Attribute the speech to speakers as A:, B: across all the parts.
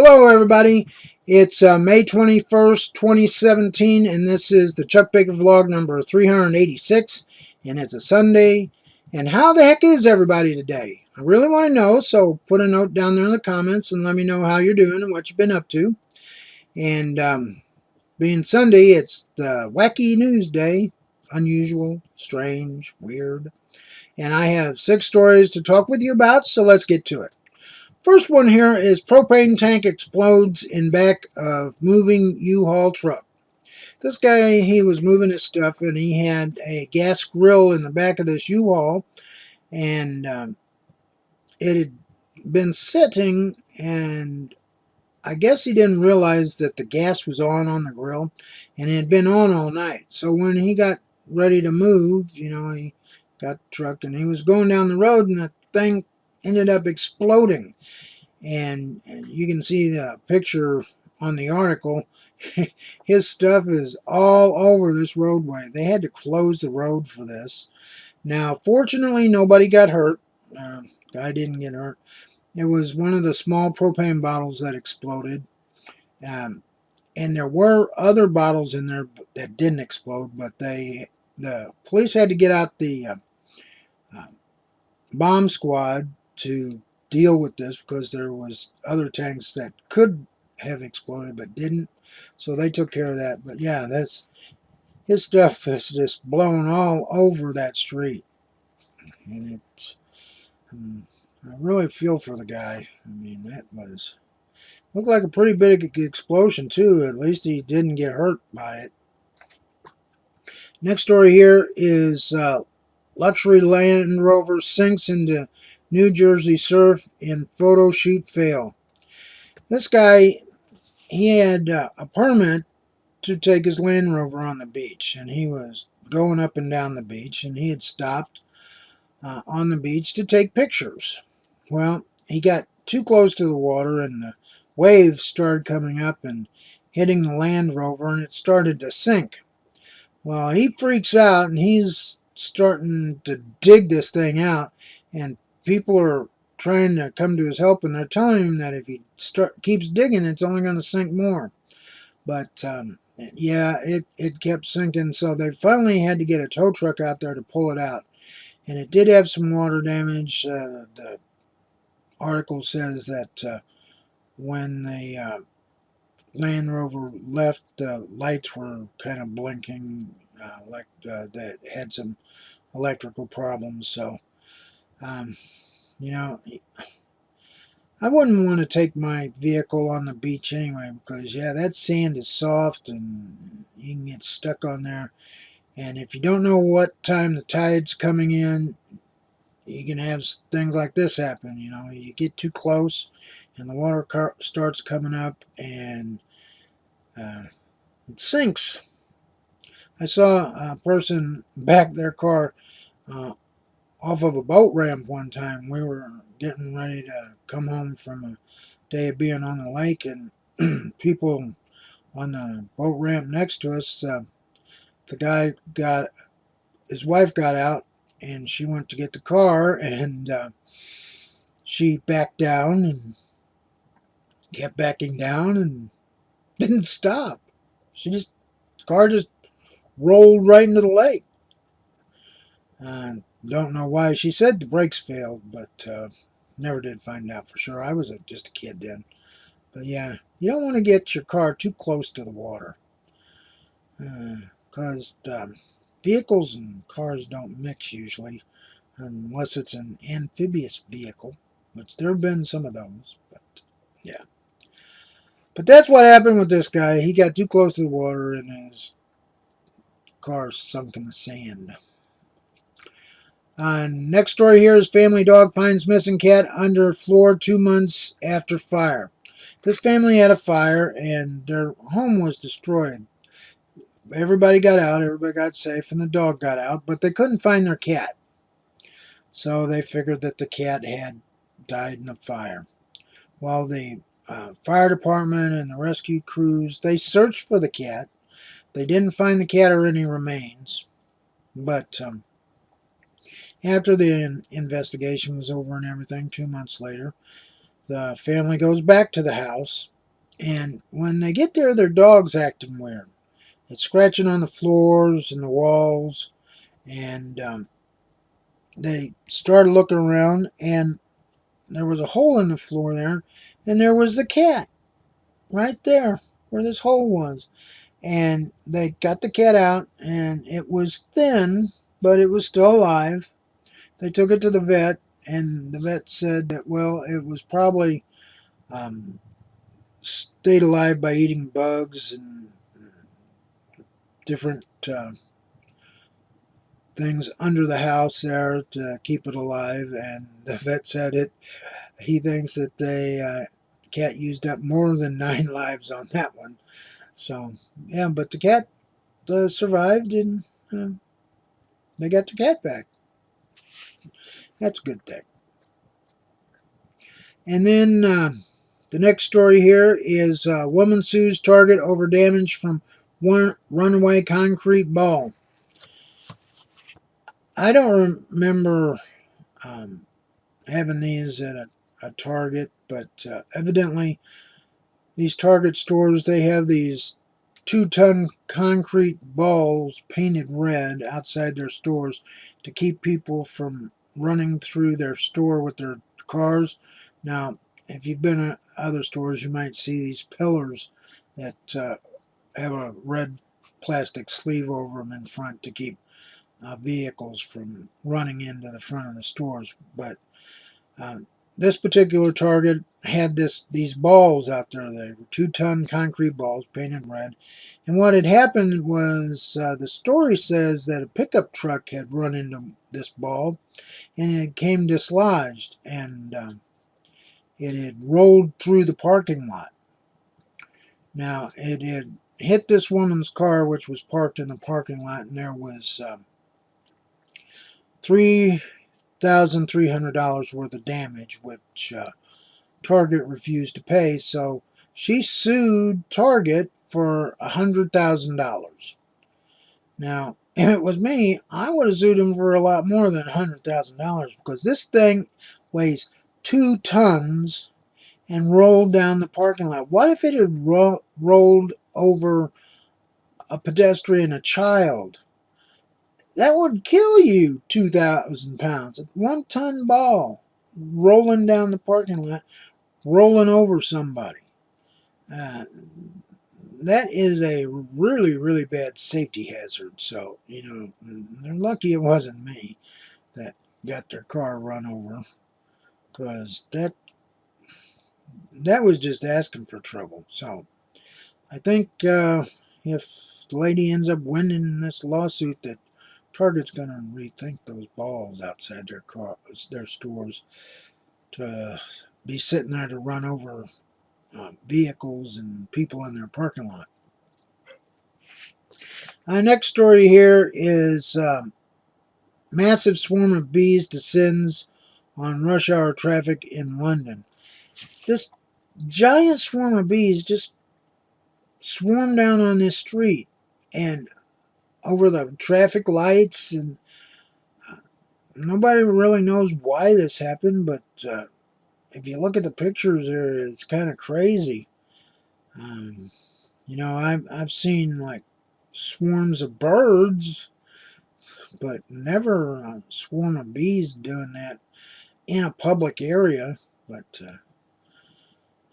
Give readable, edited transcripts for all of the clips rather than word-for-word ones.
A: Hello everybody, it's May 21st, 2017, and this is the Chuck Baker vlog number 386, and it's a Sunday. And how the heck is everybody today? I really want to know, so put a note down there in the comments and let me know how you're doing and what you've been up to. And being Sunday, it's the wacky news day, unusual, strange, weird. And I have 6 stories to talk with you about, so let's get to it. First one here is propane tank explodes in back of moving U-Haul truck. This guy, he was moving his stuff and he had a gas grill in the back of this U-Haul, and it had been sitting, and I guess he didn't realize that the gas was on the grill, and it had been on all night. So when he got ready to move, he got the truck and he was going down the road, and the thing ended up exploding. And you can see the picture on the article. His stuff is all over this roadway. They had to close the road for this. Now, fortunately, nobody got hurt. Guy didn't get hurt. It was one of the small propane bottles that exploded. And there were other bottles in there that didn't explode, but the police had to get out the bomb squad to deal with this because there was other tanks that could have exploded but didn't, so they took care of that. But yeah, his stuff is just blown all over that street, and I really feel for the guy. I mean, that looked like a pretty big explosion too. At least he didn't get hurt by it. Next story here is luxury Land Rover sinks into New Jersey surf in photo shoot fail. This guy, he had a permit to take his Land Rover on the beach, and he was going up and down the beach, and he had stopped on the beach to take pictures. Well, he got too close to the water, and the waves started coming up and hitting the Land Rover, and it started to sink. Well, he freaks out, and he's starting to dig this thing out, and people are trying to come to his help, and they're telling him that if he keeps digging, it's only going to sink more. But yeah, it kept sinking, so they finally had to get a tow truck out there to pull it out. And it did have some water damage. The article says that when the Land Rover left, the lights were kind of blinking, like that had some electrical problems. So I wouldn't want to take my vehicle on the beach anyway, because yeah, that sand is soft and you can get stuck on there. And if you don't know what time the tide's coming in, you can have things like this happen. You get too close and the water starts coming up, and it sinks. I saw a person back their car off of a boat ramp one time. We were getting ready to come home from a day of being on the lake, and people on the boat ramp next to us, his wife got out, and she went to get the car, and she backed down and kept backing down and didn't stop. The car just rolled right into the lake. Don't know why. She said the brakes failed, but never did find out for sure. I was just a kid then. But yeah, you don't want to get your car too close to the water, because vehicles and cars don't mix usually, unless it's an amphibious vehicle, which there have been some of those. But yeah. But that's what happened with this guy. He got too close to the water, and his car sunk in the sand. Next story here is family dog finds missing cat under floor 2 months after fire. This family had a fire, and their home was destroyed. Everybody got out, everybody got safe, and the dog got out, but they couldn't find their cat. So they figured that the cat had died in the fire. While the fire department and the rescue crews, they searched for the cat. They didn't find the cat or any remains, but after the investigation was over and everything, 2 months later, the family goes back to the house, And when they get there, their dog's acting weird. It's scratching on the floors and the walls. And they started looking around, and there was a hole in the floor there. And there was the cat right there where this hole was. And they got the cat out, and it was thin, but it was still alive. They took it to the vet, and the vet said that, well, it was probably um, stayed alive by eating bugs and different things under the house there to keep it alive. And the vet said it. He thinks that the cat used up more than 9 lives on that one. So yeah, but the cat survived, and they got the cat back. That's a good thing. And then the next story here is woman sues Target over damage from one runaway concrete ball. I don't remember having these at a Target, but evidently these Target stores, they have these 2-ton concrete balls painted red outside their stores to keep people from running through their store with their cars. Now, if you've been at other stores, you might see these pillars that have a red plastic sleeve over them in front to keep vehicles from running into the front of the stores. But uh, this particular Target had these balls out there. They were 2-ton concrete balls painted red. And what had happened was the story says that a pickup truck had run into this ball, and it came dislodged, and it had rolled through the parking lot. Now, it had hit this woman's car, which was parked in the parking lot, and there was $3,300 worth of damage, which Target refused to pay. So she sued Target for $100,000. Now, if it was me, I would have sued him for a lot more than $100,000, because this thing weighs 2 tons and rolled down the parking lot. What if it had rolled over a pedestrian, a child? That would kill you, 2,000 pounds. A 1-ton ball rolling down the parking lot, rolling over somebody. Uh, that is a really, really bad safety hazard. So, they're lucky it wasn't me that got their car run over, because that was just asking for trouble. So, I think if the lady ends up winning this lawsuit, that Target's going to rethink those balls outside their stores to be sitting there to run over vehicles and people in their parking lot. Next story here is massive swarm of bees descends on rush hour traffic in London. This giant swarm of bees just swarmed down on this street and over the traffic lights, and nobody really knows why this happened, but if you look at the pictures there, it's kind of crazy. Um, I've seen like swarms of birds, but never a swarm of bees doing that in a public area. But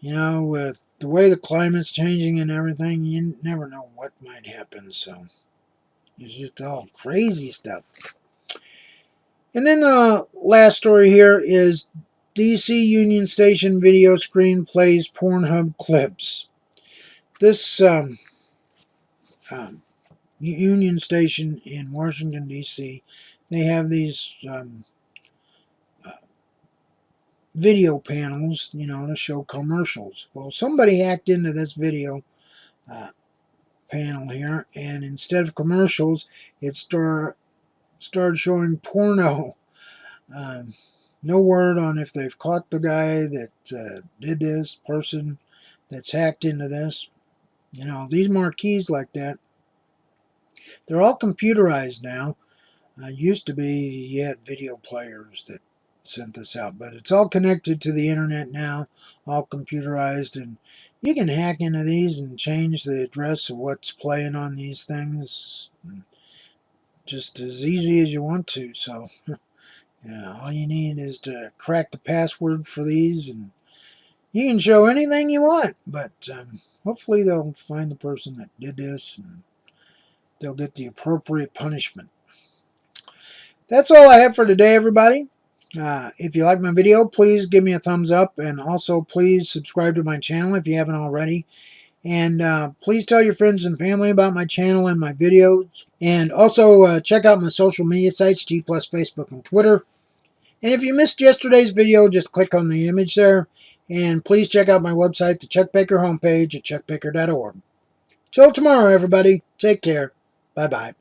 A: with the way the climate's changing and everything, you never know what might happen. So it's just all crazy stuff. And then the last story here is DC Union Station video screen plays PornHub clips. This Union Station in Washington, D.C., they have these uh, video panels, to show commercials. Well, somebody hacked into this video panel here, and instead of commercials, it started showing porno. Um, no word on if they've caught the guy that did this, person that's hacked into this. These marquees like that, they're all computerized now. Used to be you had video players that sent this out, but it's all connected to the internet now, all computerized, and You can hack into these and change the address of what's playing on these things just as easy as you want to. So, yeah, all you need is to crack the password for these, and you can show anything you want. But hopefully they'll find the person that did this, and they'll get the appropriate punishment. That's all I have for today, everybody. If you like my video, please give me a thumbs up, and also please subscribe to my channel if you haven't already. And please tell your friends and family about my channel and my videos. And also check out my social media sites, G+, Facebook, and Twitter. And if you missed yesterday's video, just click on the image there. And please check out my website, the Chuck Baker homepage at chuckbaker.org. Till tomorrow, everybody. Take care. Bye-bye.